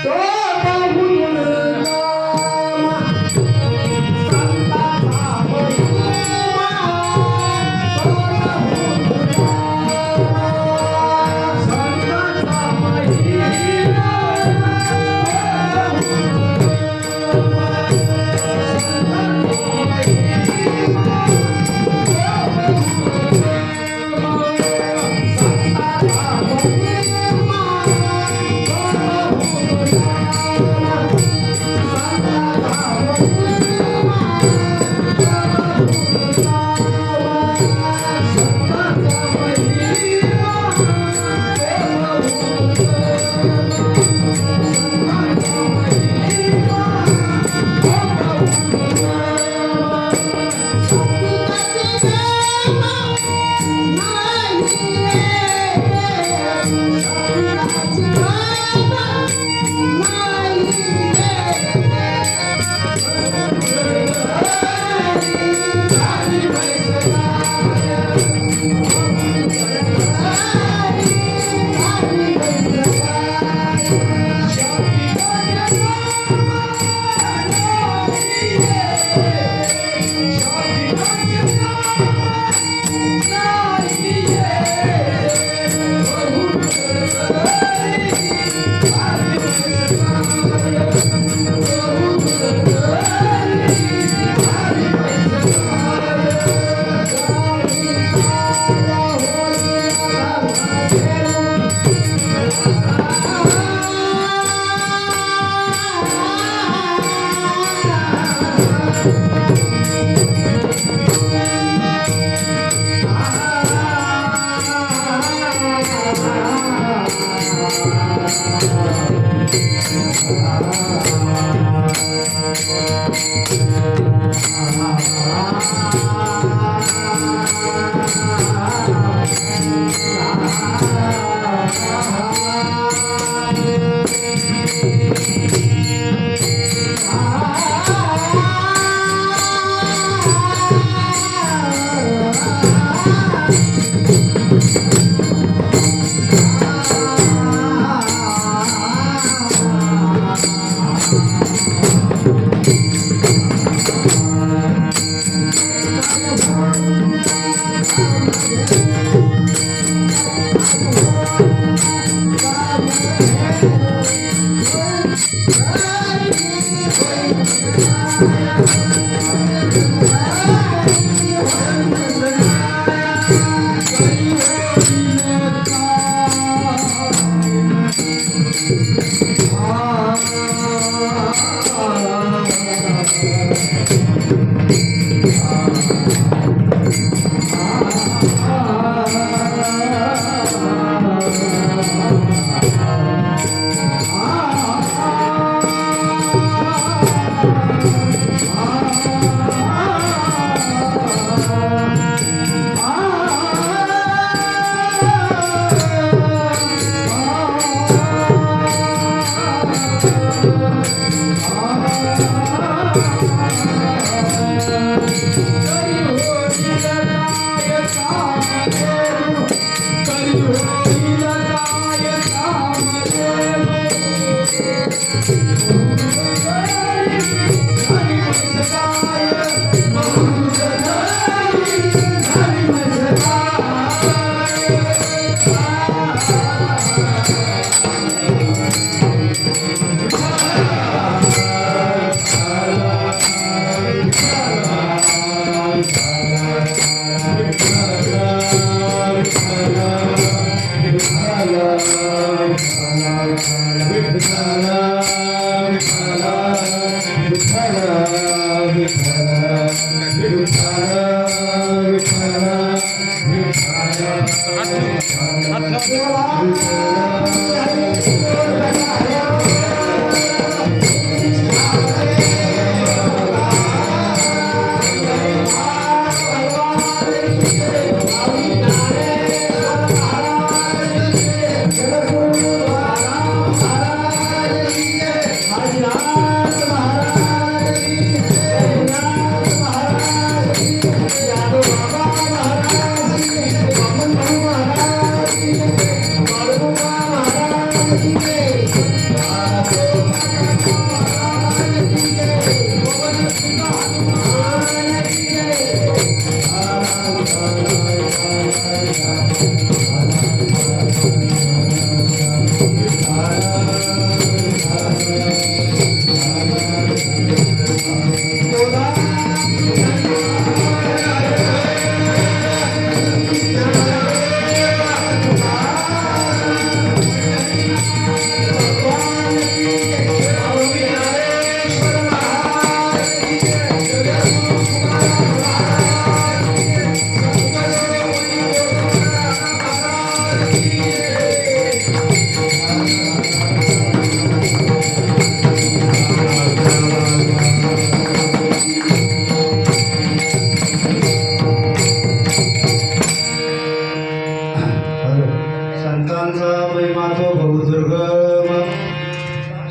Bye.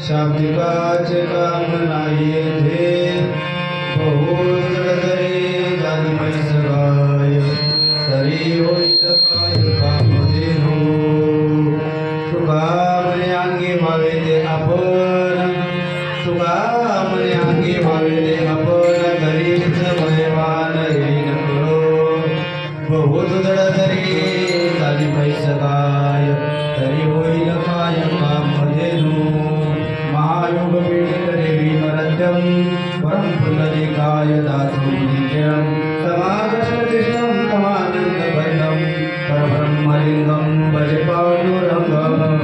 शाब्दिकाचे काम नाही येथे बहुत जरी झाली मैसगाय तरी होईल काय कामधेनो सुखामने अंगी व्हावे ते आपण सुखामने अंगी व्हावे ते आपण तरीच भयवान येईन करो बहुत जरी झाली मैसगाय तरी होईल काय कामधेनो महायोग पीठितदेवी मरद्यं परं पुंडलिकाय दातुं नित्यं समागतकृष्णं तमानन्दभैरं परब्रह्मलिङ्गं भजे पाण्डुरङ्गं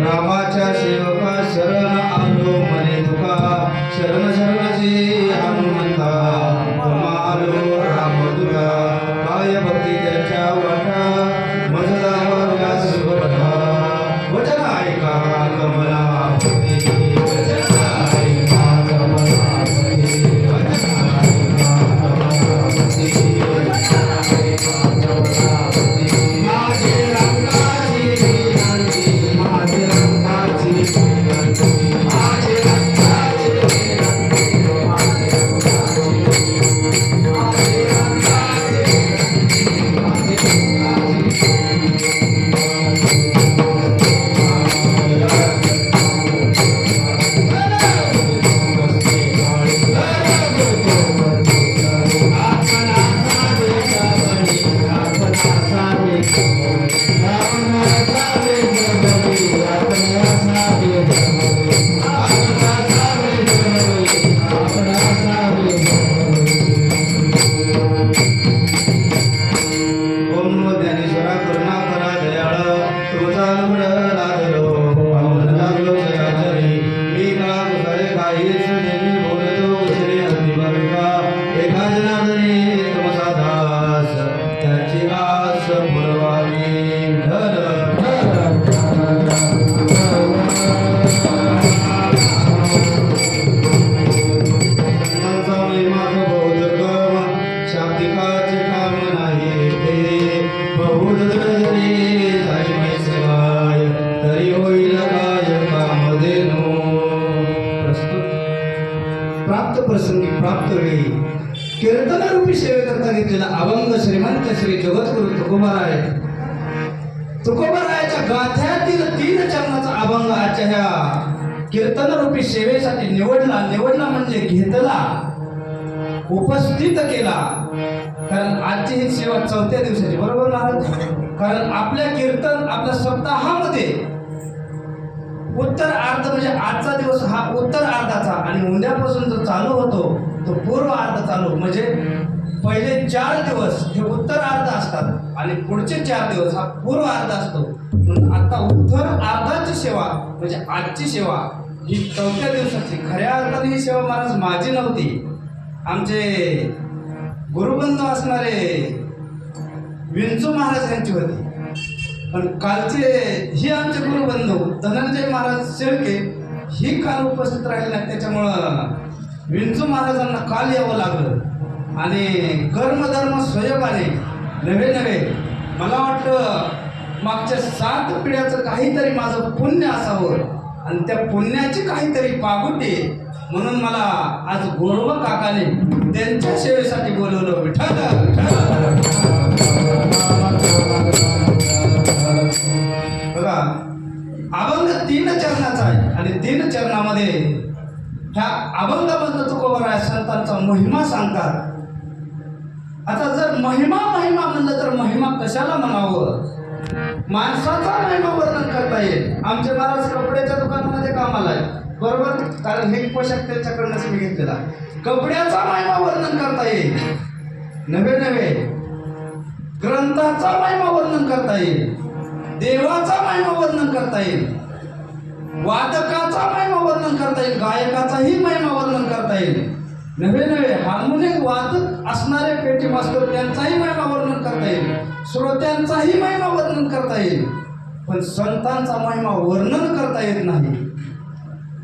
रामाच्या सेवका शरण आलो मने तुका शरण शरणजी हनुमंता आलो राम तुला काय भक्ती त्याच्या वाटा मजला व्यास वटा वचन ऐका कमला प्राप्त प्रसंगी प्राप्त वेळी कीर्तन रूपी सेवेकरता घेतलेला अभंग श्रीमंत श्री जगद्गुरु तुकोबारायाच्या गाथ्यातील 3 चरणाचा अभंग आजच्या ह्या कीर्तन रूपी सेवेसाठी निवडला म्हणजे घेतला उपस्थित केला. कारण आजची ही सेवा 4थ्या दिवसाची, बरोबर महाराज? कारण आपल्या कीर्तन आपल्या सप्ताहामध्ये उत्तर अर्ध म्हणजे आजचा दिवस हा उत्तर अर्धाचा आणि उद्यापासून जो चालू होतो तो पूर्व अर्ध चालू, म्हणजे पहिले 4 दिवस हे उत्तर अर्ध असतात आणि पुढचे 4 दिवस हा पूर्व अर्ध असतो. म्हणून आता उत्तर अर्धाची सेवा म्हणजे आजची सेवा ही 4थ्या दिवसाची. खऱ्या अर्थाने ही सेवा महाराज माझी नव्हती, आमचे गुरुबंधू असणारे विंचू महाराज यांची होती. पण कालचे ही आमचे गुरुबंधू धनंजय महाराज शेळके ही काल उपस्थित राहिले नाही, त्याच्यामुळं विंचू महाराजांना काल यावं लागलं. आणि कर्मधर्म स्वयोगाने नवे मला वाटतं मागच्या 7 पिढ्याचं काहीतरी माझं पुण्य असावं आणि त्या पुण्याची काहीतरी पागुटी, म्हणून मला आज गोरवा काकाने त्यांच्या सेवेसाठी बोलवलं. विठ्ठल बघा, अभंग 3 चरणाचा आहे आणि 3 चरणामध्ये ह्या अभंगामधलं तुकोबराय संतांचा महिमा सांगतात. आता जर महिमा म्हणलं तर महिमा कशाला म्हणावं? माणसाचा महिमा वर्णन करता येईल. आमचे महाराज कपड्याच्या दुकानामध्ये कामाला आहे, बरोबर? कारण हे पोशाख त्यांच्याकडनंच मी घेतलेला. कपड्याचा महिमा वर्णन करता येईल, नवे ग्रंथाचा महिमा वर्णन करता येईल, देवाचा महिमा वर्णन करता येईल, वादकाचा महिमा वर्णन करता येईल, गायकाचाही महिमा वर्णन करता येईल, नवे हार्मोनियम वादक असणारे पेटी मास्तर त्यांचाही महिमा वर्णन करता येईल, श्रोत्यांचाही महिमा वर्णन करता येईल. पण संतांचा महिमा वर्णन करता येत नाही.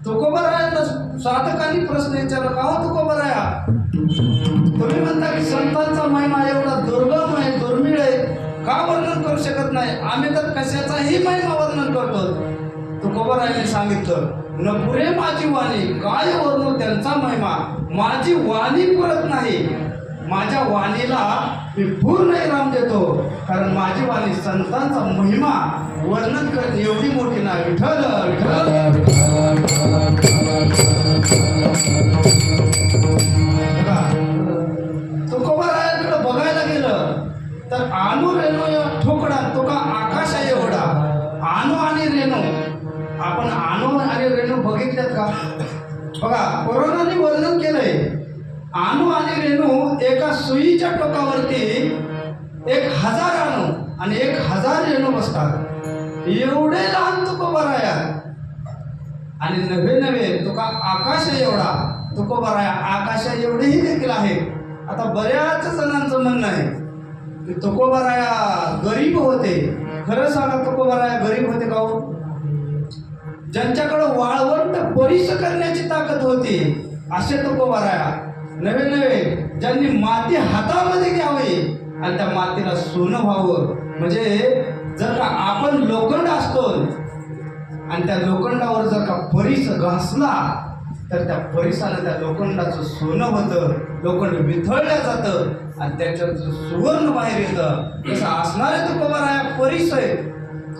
तुकोबरायांना साधकांनी प्रश्न विचारला, का हो तुकोबराया, तुम्ही म्हणता की संतांचा महिमा एवढा दुर्गम आहे, दुर्मिळ आहे, का वर्णन करू शकत नाही? आम्ही तर कशाचाही महिमा वर्णन करतो. तुकोबरायांनी सांगितलं, न पुरे माझी वाणी, काय वर्णू त्यांचा महिमा, माझी वाणी पुरत नाही, माझ्या वाणीला मी पूर्ण इनाम देतो, कारण माझी वाणी संतांचा महिमा वर्णन करणे एवढी मोठी नाही. विठ्ठल तुकोबरायांकडे बघायला गेलं तर आणू रेणू ठोकडा तुका आकाश आहे एवढा. आणू आणि रेणू, आपण आणू आणि रेणू बघितल्यात का? बघा, कोरोनाने वर्णन केलंय, आणू आणि रेणू एका सुईच्या टोकावरती 1000 आणू आणि 1000 रेणू बसतात. एवढे लहान तुकोबराया आणि नवे तुका आकाश एवढा. तुकोबराया आकाशा एवढेही देखील आहे. आता बऱ्याच जणांचं म्हणणं आहे की तुकोबराया गरीब होते. खरं सांगा, तुकोबराया गरीब होते का हो? ज्यांच्याकडं वाळवंट परिस करण्याची ताकद होती असे तुकोबराया. नवे ज्यांनी माती हातामध्ये घ्यावी आणि त्या मातीला सोनं व्हावं. म्हणजे जर का आपण लोखंड असतो आणि त्या लोखंडावर जर का परिस घासला तर त्या परिसाला त्या लोखंडाचं सोनं होतं, लोखंड विथळलं जातं आणि त्याच्यात सुवर्ण बाहेर येतं. तसं असणारे तुकोबराया परिस आहे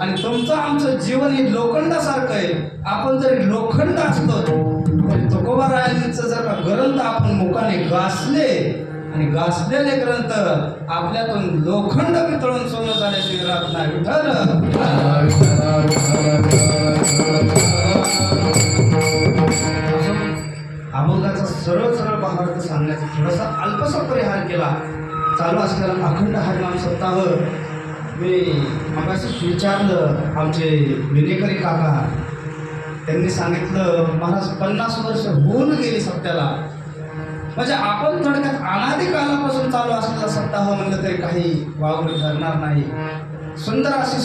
आणि तुमचं आमचं जीवन हे लोखंडासारखं आहे. आपण जरी लोखंड असतो तरी तुकोबरायांचं जर का ग्रंथ आपण मुखाने घासले आणि घासलेले ग्रंथ आपल्यातून लोखंड वितळून सोनं झाल्याशिवाय राहत नाही. विठ्ठल अभंगाचा सरळ भावार्थ सांगण्याचा थोडासा अल्पसा परिहार केला. चालू असलेला अखंड हरिनाम सप्ताह मी मगाशीच विचारलं. आमचे विनेकरी काका त्यांनी सांगितलं, महाराज 50 वर्ष होऊन गेली सप्त्याला. म्हणजे आपण थोडक्यात अनादी कालापासून चालू असलेला सप्ताह म्हणलं तरी काही वावगं ठरणार नाही. सुंदर असे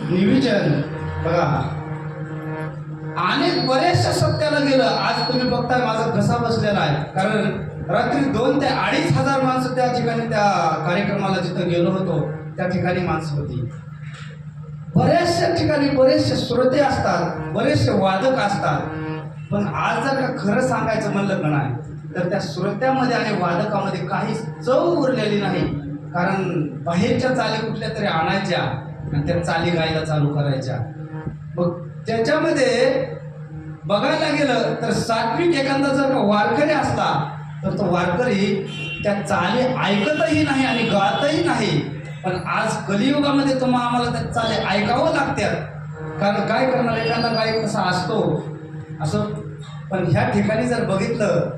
नियोजन बघा. अनेक बऱ्याचशा सप्त्याला गेलं. आज तुम्ही बघताय माझा कसा बसलेला आहे, कारण रात्री 2 ते 2.5 हजार माणसं त्या ठिकाणी त्या कार्यक्रमाला जिथं गेलो होतो त्या ठिकाणी माणसं होती. बऱ्याचशा ठिकाणी बरेचसे श्रोते असतात, बरेचसे वादक असतात. पण आज जर का खरं सांगायचं म्हणलं का नाही तर त्या श्रोत्यामध्ये आणि वादकामध्ये काही चव उरलेली नाही. कारण बाहेरच्या चाली कुठल्या तरी आणायच्या आणि त्या चाली गायला चालू करायच्या. मग त्याच्यामध्ये बघायला गेलं तर सात्विक एखादा जर का वारकरी असता तर तो वारकरी त्या चाली ऐकतही नाही आणि गातही नाही. पण आज कलियुगामध्ये तुम्हाला आम्हाला त्या चाली ऐकावं लागतात. कारण काय करणार, एखादा गायक कसा असतो असं. पण ह्या ठिकाणी जर बघितलं,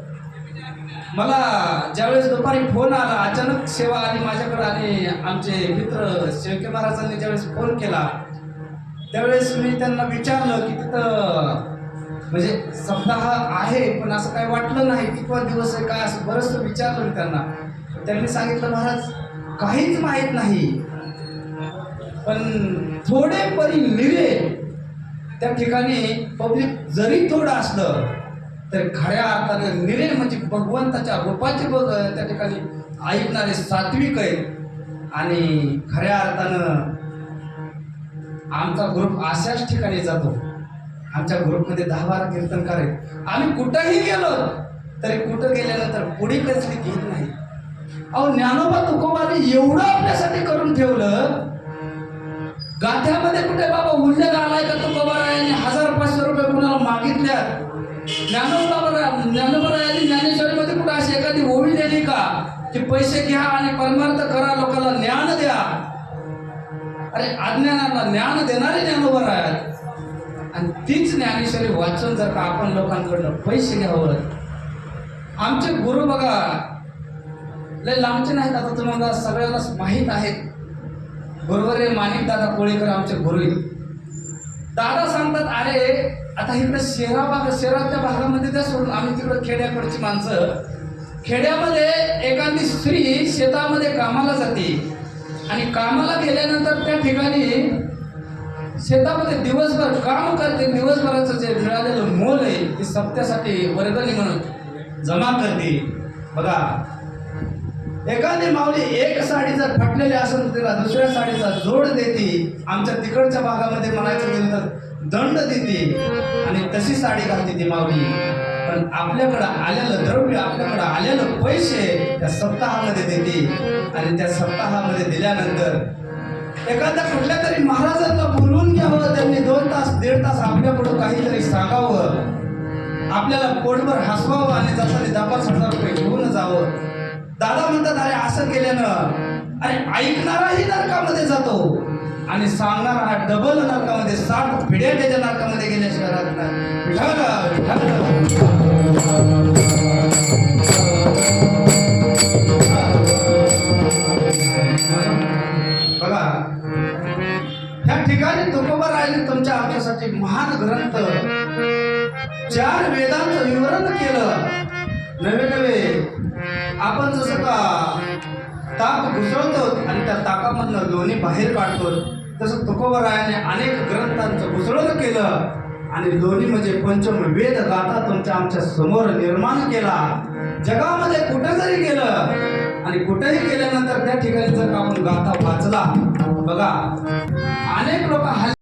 मला ज्यावेळेस दुपारी फोन आला, अचानक सेवा आली माझ्याकडे आणि आमचे मित्र शेळके महाराजांनी ज्यावेळेस फोन केला त्यावेळेस मी त्यांना विचारलं की तिथं म्हणजे सप्ताह आहे पण असं काही वाटलं नाही, कितवा दिवस आहे काय असं बरंचसं विचारलं मी त्यांना. त्यांनी सांगितलं महाराज काहीच माहीत नाही, पण थोडे परी निरे त्या ठिकाणी पब्लिक जरी थोडं असलं तर खऱ्या अर्थाने निरे म्हणजे भगवंताच्या रूपाचे बघ त्या ठिकाणी ऐकणारे सात्विक आहेत. आणि खऱ्या अर्थानं आमचा ग्रुप अशाच ठिकाणी जातो. आमच्या ग्रुपमध्ये 10-12 कीर्तनकार आहेत. आम्ही कुठंही गेलो तरी कुठं गेल्यानंतर पुढे कसली घेत नाही. अहो ज्ञानोबा तुकोबाने एवढं आपल्यासाठी करून ठेवलं. गाठ्यामध्ये कुठे बाबा उल्लेख आलाय का तुकोबारायांनी 1000-500 रुपये कुणाला मागितल्यात? ज्ञानोबारायांनी ज्ञानेश्वरीमध्ये कुठं अशी एखादी ओवी दिली का की पैसे घ्या आणि परमार्थ करा, लोकांना ज्ञान द्या? अरे अज्ञानाला ज्ञान देणारे ज्ञानोबा आहेत. आणि तीच ज्ञानेश्वरी वाचून जर का आपण लोकांकडनं पैसे घ्यावं. आमचे गुरु बघा लय लांबचे नाहीत, आता तुम्हाला सगळ्यांना माहीत आहेत. गुरुवर्य माणिक दादा कोळेकर आमचे गुरु. दादा सांगतात अरे आता इकडे शहराच्या भागामध्ये त्या सोडून आम्ही तिकडे खेड्याकडची माणसं, खेड्यामध्ये एखादी स्त्री शेतामध्ये कामाला जाते आणि कामाला गेल्यानंतर त्या ठिकाणी शेतामध्ये दिवसभर काम करते. दिवसभराचं जे मिळालेलं मोल आहे ते सप्त्यासाठी वर्गणी म्हणून जमा करते. बघा एखादी माऊली एक साडी जर फाटलेली असेल तर तिला दुसऱ्या साडीचा जोड देते. आमच्या तिकडच्या भागामध्ये म्हणायचं गेलं तर दंड देते आणि तशी साडी घालते ती माऊली. पण आपल्याकडं आलेलं द्रव्य, आपल्याकडं आलेलं पैसे त्या सप्ताहामध्ये देते. आणि त्या सप्ताहामध्ये दिल्यानंतर एखाद्या कुठल्या तरी महाराजांना बोलवून घ्यावं, त्यांनी 2 तास 1.5 तास आपल्याकडून काहीतरी सांगावं, आपल्याला पोटभर हसवावं आणि जाताना 10,000 रुपये घेऊन जावं. दादा म्हणतात अरे असं केल्यानं अरे ऐकणाराही नरकामध्ये जातो आणि सांगणारा हा डबल नरकामध्ये 60 पिढ्या त्याच्या नरकामध्ये गेल्याशिवाय राहत नाही. बघा ह्या ठिकाणी तुकोबारायांनी तुमच्या आमच्यासाठी महान ग्रंथ 4 वेदांचं विवरण केलं. नवे आपण जसं का ताक घुसळतो आणि त्या ताकामधनं लोणी बाहेर काढतो, तसं तुकोबारायाने अनेक ग्रंथांचं घुसळण केलं आणि लोणी म्हणजे पंचम वेद गाथा तुमच्या आमच्या समोर निर्माण केला. जगामध्ये कुठं जरी गेलं आणि कुठेही गेल्यानंतर त्या ठिकाणी जर आपण गाथा वाचला, बघा अनेक लोक